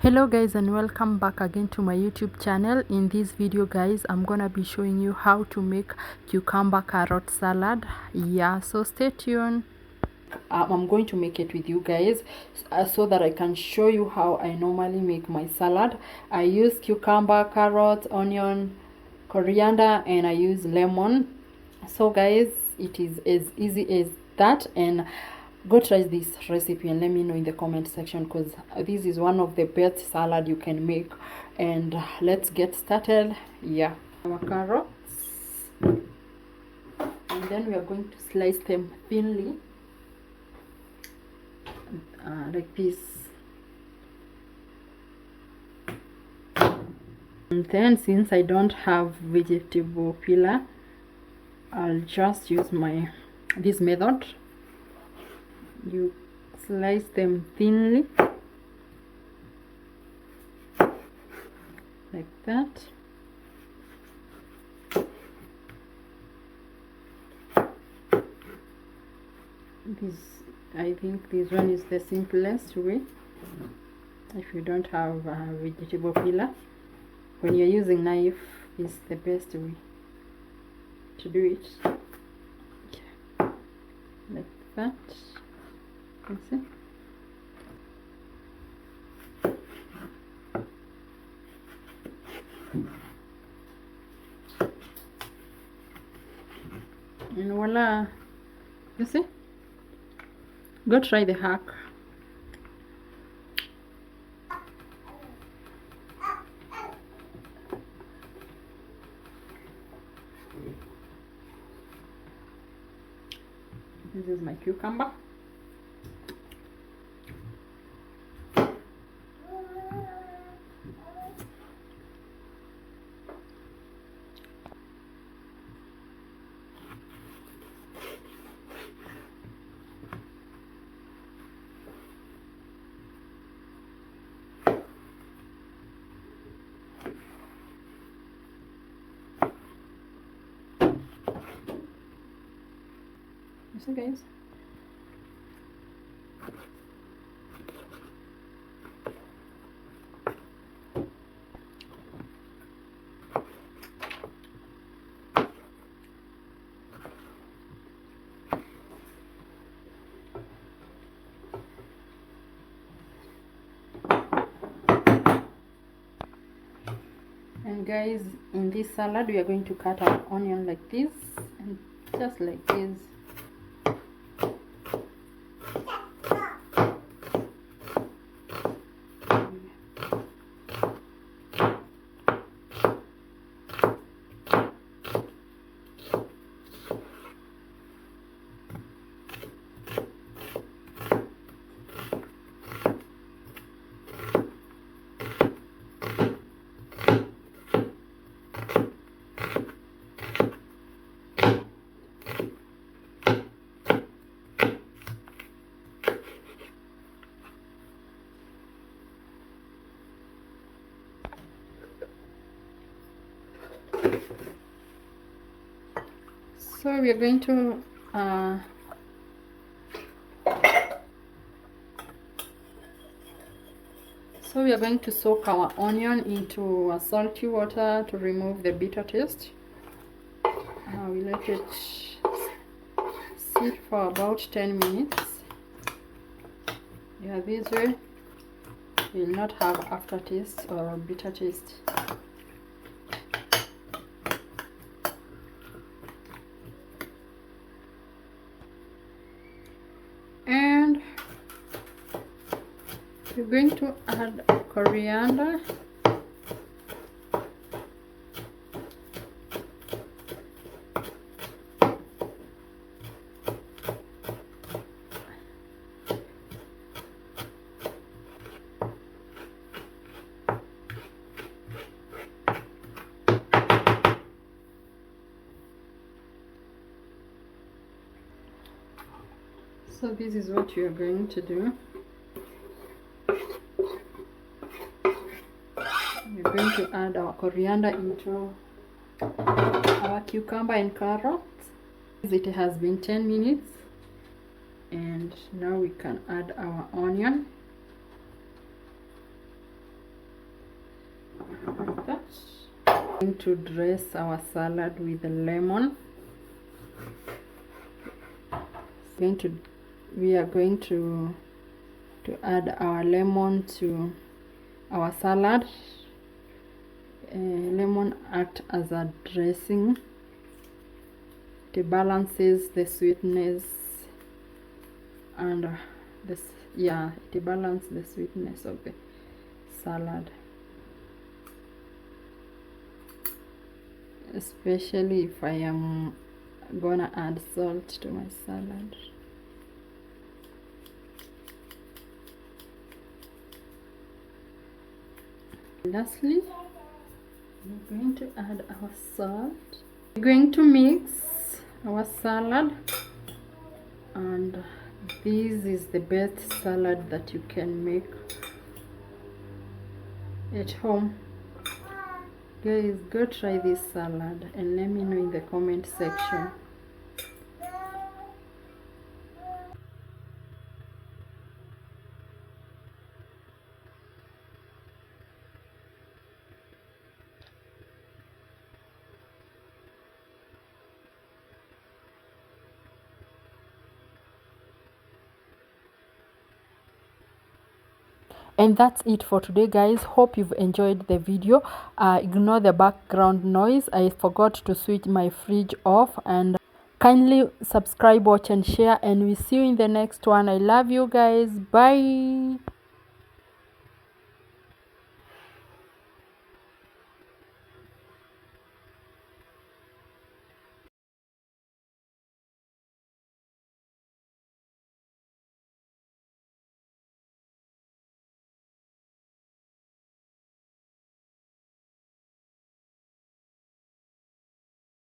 Hello guys, and welcome back again to my YouTube channel. In this video guys, I'm gonna be showing you how to make cucumber carrot salad. Yeah, so stay tuned. I'm going to make it with you guys so that I can show you how I normally make my salad. I use cucumber, carrot, onion, coriander, and I use lemon. So guys, it is as easy as that, and go try this recipe and let me know in the comment section, because this is one of the best salad you can make. And let's get started. Yeah, our carrots, and then we are going to slice them thinly like this. And then, since I don't have vegetable peeler, I'll just use this method. You slice them thinly like that. I think this one is the simplest way if you don't have a vegetable peeler. When you're using knife, is the best way to do it. Okay. Like that. You see? And voila, you see? Go try the hack. This is my cucumber. You see guys? And guys, in this salad we are going to cut our onion like this, and just like this. So we are going to soak our onion into salty water to remove the bitter taste. We let it sit for about 10 minutes. Yeah, this way you will not have aftertaste or bitter taste. And we're going to add coriander. So this is what you are going to do. We're going to add our coriander into our cucumber and carrot. It has been 10 minutes, and now we can add our onion. Going to dress our salad with lemon. We are going to add our lemon to our salad. Lemon acts as a dressing. It balances the sweetness and it balances the sweetness of the salad, especially if I am gonna add salt to my salad. Lastly, we're going to add our salt. We're going to mix our salad, and this is the best salad that you can make at home. Guys, go try this salad and let me know in the comment section. And that's it for today, guys. Hope you've enjoyed the video. Ignore the background noise. I forgot to switch my fridge off. And kindly subscribe, watch and share, and we'll see you in the next one. I love you guys. Bye.